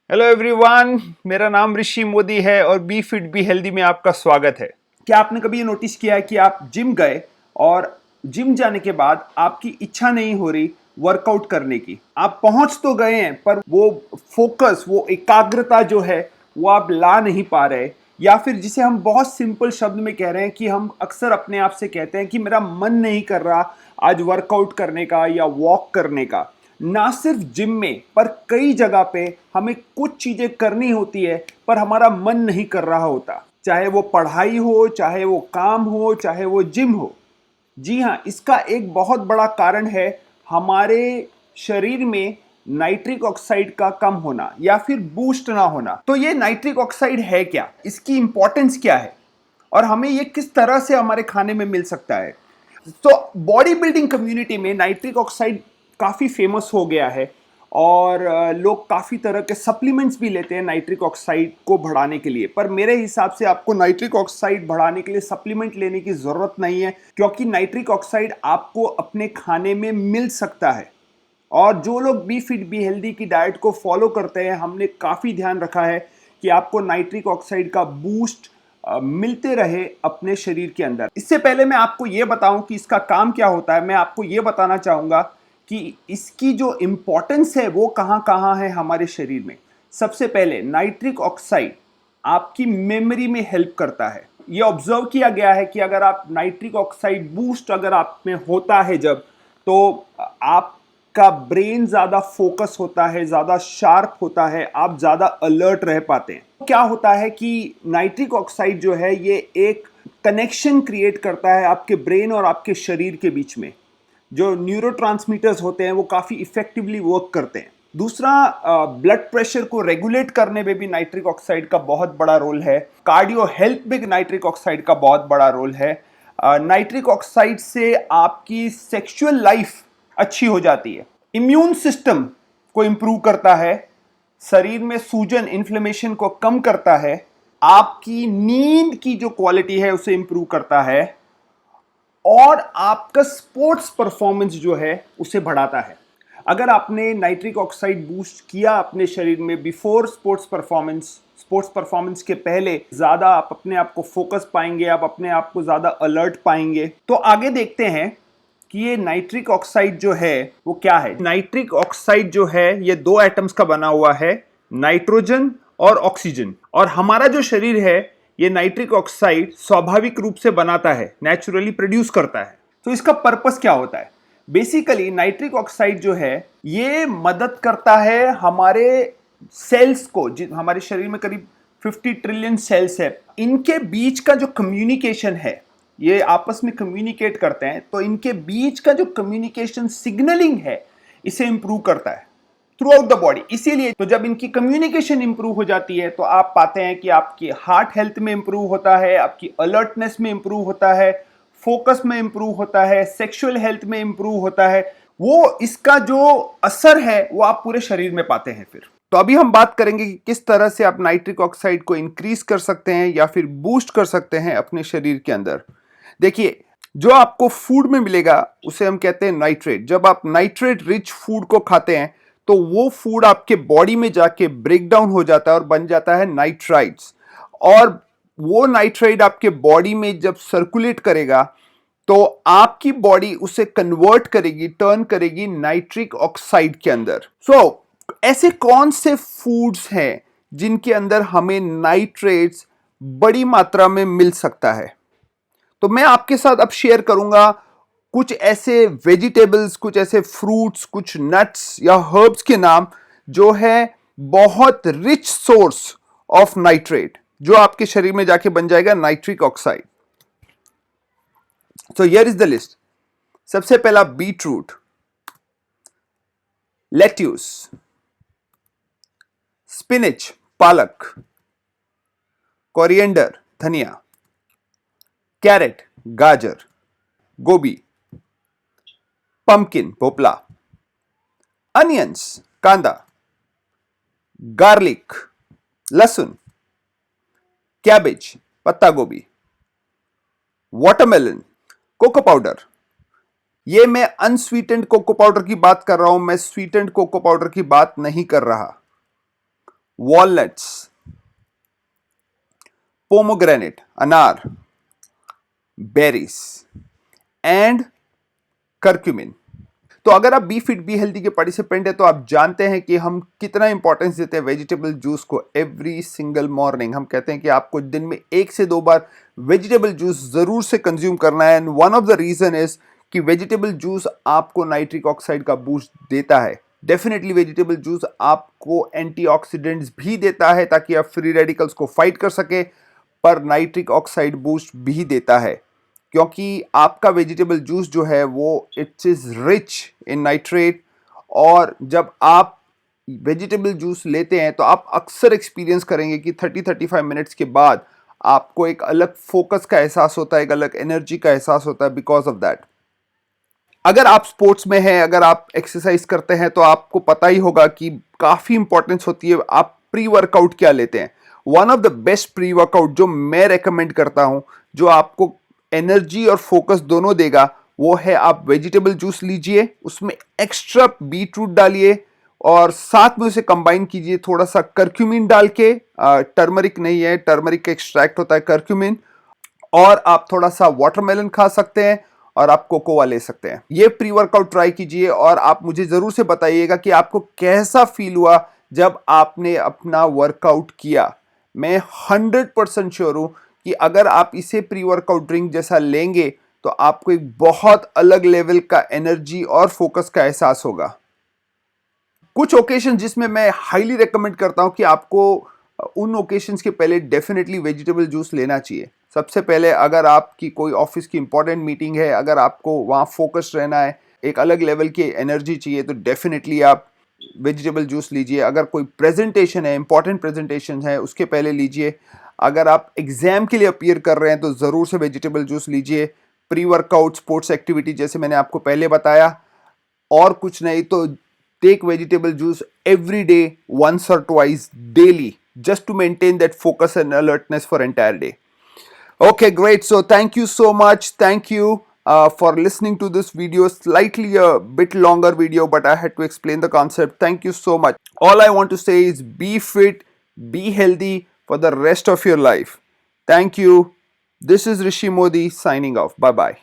Hello everyone, मेरा नाम ऋषि मोदी है और बी फिट बी हेल्दी में आपका स्वागत है। क्या आपने कभी ये नोटिस किया है कि आप जिम गए और जिम जाने के बाद आपकी इच्छा नहीं हो रही वर्कआउट करने की? आप पहुंच तो गए हैं पर वो फोकस, वो एकाग्रता जो है वो आप ला नहीं पा रहे, या फिर जिसे हम बहुत सिंपल शब्द में कह रहे हैं कि हम अक्सर अपने आप से कहते हैं कि मेरा मन नहीं कर रहा आज वर्कआउट करने का या वॉक करने का। ना सिर्फ जिम में पर कई जगह पे हमें कुछ चीजें करनी होती है पर हमारा मन नहीं कर रहा होता, चाहे वो पढ़ाई हो, चाहे वो काम हो, चाहे वो जिम हो। जी हाँ, इसका एक बहुत बड़ा कारण है हमारे शरीर में नाइट्रिक ऑक्साइड का कम होना या फिर बूस्ट ना होना। तो ये नाइट्रिक ऑक्साइड है क्या, इसकी इंपॉर्टेंस क्या है और हमें ये किस तरह से हमारे खाने में मिल सकता है? तो बॉडी बिल्डिंग कम्युनिटी में नाइट्रिक ऑक्साइड काफ़ी फेमस हो गया है और लोग काफ़ी तरह के सप्लीमेंट्स भी लेते हैं नाइट्रिक ऑक्साइड को बढ़ाने के लिए। पर मेरे हिसाब से आपको नाइट्रिक ऑक्साइड बढ़ाने के लिए सप्लीमेंट लेने की ज़रूरत नहीं है, क्योंकि नाइट्रिक ऑक्साइड आपको अपने खाने में मिल सकता है। और जो लोग बी फिट बी हेल्दी की डाइट को फॉलो करते हैं, हमने काफ़ी ध्यान रखा है कि आपको नाइट्रिक ऑक्साइड का बूस्ट मिलते रहे अपने शरीर के अंदर। इससे पहले मैं आपको ये बताऊं कि इसका काम क्या होता है, मैं आपको ये बताना चाहूँगा कि इसकी जो इम्पोर्टेंस है वो कहाँ कहाँ है हमारे शरीर में। सबसे पहले नाइट्रिक ऑक्साइड आपकी मेमोरी में हेल्प करता है। ये ऑब्जर्व किया गया है कि अगर आप नाइट्रिक ऑक्साइड बूस्ट अगर आप में होता है जब, तो आपका ब्रेन ज़्यादा फोकस होता है, ज़्यादा शार्प होता है, आप ज़्यादा अलर्ट रह पाते हैं। क्या होता है कि नाइट्रिक ऑक्साइड जो है ये एक कनेक्शन क्रिएट करता है आपके ब्रेन और आपके शरीर के बीच में। जो न्यूरोट्रांसमीटर्स होते हैं वो काफ़ी इफेक्टिवली वर्क करते हैं। दूसरा, ब्लड प्रेशर को रेगुलेट करने में भी नाइट्रिक ऑक्साइड का बहुत बड़ा रोल है। कार्डियो हेल्थ में नाइट्रिक ऑक्साइड का बहुत बड़ा रोल है। नाइट्रिक ऑक्साइड से आपकी सेक्सुअल लाइफ अच्छी हो जाती है। इम्यून सिस्टम को इम्प्रूव करता है, शरीर में सूजन इन्फ्लेमेशन को कम करता है, आपकी नींद की जो क्वालिटी है उसे इम्प्रूव करता है और आपका स्पोर्ट्स परफॉर्मेंस जो है उसे बढ़ाता है। अगर आपने नाइट्रिक ऑक्साइड बूस्ट किया अपने शरीर में बिफोर स्पोर्ट्स परफॉर्मेंस के पहले, ज़्यादा आप अपने आप को फोकस पाएंगे, आप अपने आप को ज़्यादा अलर्ट पाएंगे। तो आगे देखते हैं कि ये नाइट्रिक ऑक्साइड जो है वो क्या है। नाइट्रिक ऑक्साइड जो है ये दो एटम्स का बना हुआ है, नाइट्रोजन और ऑक्सीजन। और हमारा जो शरीर है ये नाइट्रिक ऑक्साइड स्वाभाविक रूप से बनाता है, नेचुरली प्रोड्यूस करता है। तो इसका पर्पस क्या होता है? बेसिकली नाइट्रिक ऑक्साइड जो है ये मदद करता है हमारे सेल्स को, हमारे शरीर में करीब 50 ट्रिलियन सेल्स है, इनके बीच का जो कम्युनिकेशन है, ये आपस में कम्युनिकेट करते हैं, तो इनके बीच का जो कम्युनिकेशन सिग्नलिंग है इसे इंप्रूव करता है थ्रू आउट द बॉडी। इसीलिए तो जब इनकी कम्युनिकेशन इंप्रूव हो जाती है तो आप पाते हैं कि आपकी हार्ट हेल्थ में इंप्रूव होता है, आपकी अलर्टनेस में इंप्रूव होता है, फोकस में इंप्रूव होता है, सेक्सुअल हेल्थ में इंप्रूव होता है। वो इसका जो असर है वो आप पूरे शरीर में पाते हैं। फिर तो अभी हम बात करेंगे कि किस तरह से आप नाइट्रिक ऑक्साइड को इंक्रीज कर सकते हैं या फिर बूस्ट कर सकते हैं अपने शरीर के अंदर। देखिए, जो आपको फूड में मिलेगा उसे हम कहते हैं नाइट्रेट। जब आप नाइट्रेट रिच फूड को खाते हैं तो वो फूड आपके बॉडी में जाके ब्रेक डाउन हो जाता है और बन जाता है नाइट्राइट्स। और वो नाइट्राइट आपके बॉडी में जब सर्कुलेट करेगा तो आपकी बॉडी उसे कन्वर्ट करेगी, टर्न करेगी नाइट्रिक ऑक्साइड के अंदर। ऐसे कौन से फूड्स हैं जिनके अंदर हमें नाइट्रेट्स बड़ी मात्रा में मिल सकता है? तो मैं आपके साथ अब शेयर करूंगा कुछ ऐसे वेजिटेबल्स, कुछ ऐसे फ्रूट्स, कुछ नट्स या हर्ब्स के नाम जो है बहुत रिच सोर्स ऑफ नाइट्रेट, जो आपके शरीर में जाके बन जाएगा नाइट्रिक ऑक्साइड। तो हियर इज द लिस्ट। सबसे पहला बीट रूट, लेट्यूस, स्पिनिच पालक, कोरिएंडर धनिया, कैरेट गाजर, गोभी, पंपकिन भोपला, अनियंस कांदा, गार्लिक लहसुन, कैबेज पत्ता गोभी, वाटरमेलन, कोको पाउडर। ये मैं अनस्वीटेंड कोको पाउडर की बात कर रहा हूं, मैं स्वीटेंड कोको पाउडर की बात नहीं कर रहा। walnuts, pomegranate, अनार, berries and curcumin. तो अगर आप बी फिट बी हेल्दी के पार्टिसिपेंट है तो आप जानते हैं कि हम कितना इंपॉर्टेंस देते हैं वेजिटेबल जूस को. एवरी सिंगल मॉर्निंग हम कहते हैं कि आपको दिन में 1 से 2 बार वेजिटेबल जूस जरूर से कंज्यूम करना है. And one of the reason is कि वेजिटेबल जूस आपको नाइट्रिक ऑक्साइड का बूस्ट देता है. डेफिनेटली वेजिटेबल जूस आपको एंटीऑक्सीडेंट्स भी देता है ताकि आप फ्री रेडिकल्स को फाइट कर सके, पर नाइट्रिक ऑक्साइड बूस्ट भी देता है क्योंकि आपका वेजिटेबल जूस जो है वो it's is rich in nitrate. और जब आप वेजिटेबल जूस लेते हैं तो आप अक्सर एक्सपीरियंस करेंगे कि 30-35 मिनट्स के बाद आपको एक अलग फोकस का एहसास होता है, एक अलग एनर्जी का एहसास होता है बिकॉज ऑफ दैट. अगर आप स्पोर्ट्स में हैं, अगर आप एक्सरसाइज करते हैं तो आपको पता ही होगा कि काफी इंपॉर्टेंस होती है आप प्री वर्कआउट क्या लेते हैं. One of the best pre workout जो मैं रेकमेंड करता हूं, जो आपको एनर्जी और फोकस दोनों देगा, वो है आप वेजिटेबल जूस लीजिए, उसमें एक्स्ट्रा बीटरूट डालिए और साथ में उसे कंबाइन कीजिए थोड़ा सा करक्यूमिन डाल के. टर्मरिक नहीं है, टर्मरिक का एक्सट्रैक्ट होता है करक्यूमिन. और आप थोड़ा सा वाटरमेलन खा सकते हैं और आप कोकोआ ले सकते हैं. ये प्री वर्कआउट ट्राई कीजिए और आप मुझे जरूर से बताइएगा कि आपको कैसा फील हुआ जब आपने अपना वर्कआउट किया. मैं 100% श्योर हूं कि अगर आप इसे प्री वर्कआउट ड्रिंक जैसा लेंगे तो आपको एक बहुत अलग लेवल का एनर्जी और फोकस का एहसास होगा. कुछ ओकेशन जिसमें मैं हाईली रेकमेंड करता हूं कि आपको उन ओकेशंस के पहले डेफिनेटली वेजिटेबल जूस लेना चाहिए. सबसे पहले अगर आपकी कोई ऑफिस की इंपॉर्टेंट मीटिंग है, अगर आपको वहाँ फोकस रहना है, एक अलग लेवल की एनर्जी चाहिए, तो डेफिनेटली आप वेजिटेबल जूस लीजिए. अगर कोई प्रेजेंटेशन है, इंपॉर्टेंट प्रेजेंटेशन है, उसके पहले लीजिए. अगर आप एग्जाम के लिए अपीयर कर रहे हैं तो ज़रूर से वेजिटेबल जूस लीजिए. प्री वर्कआउट स्पोर्ट्स एक्टिविटी जैसे मैंने आपको पहले बताया, और कुछ नहीं तो take vegetable juice every day, once or twice daily, just to maintain that focus and alertness for entire day. Okay, great. So thank you so much. Thank you for listening to this video. Slightly a bit longer video, but I had to explain the concept. Thank you so much. All I want to say is be fit, be healthy for the rest of your life. Thank you. This is Rishi Modi signing off. Bye bye.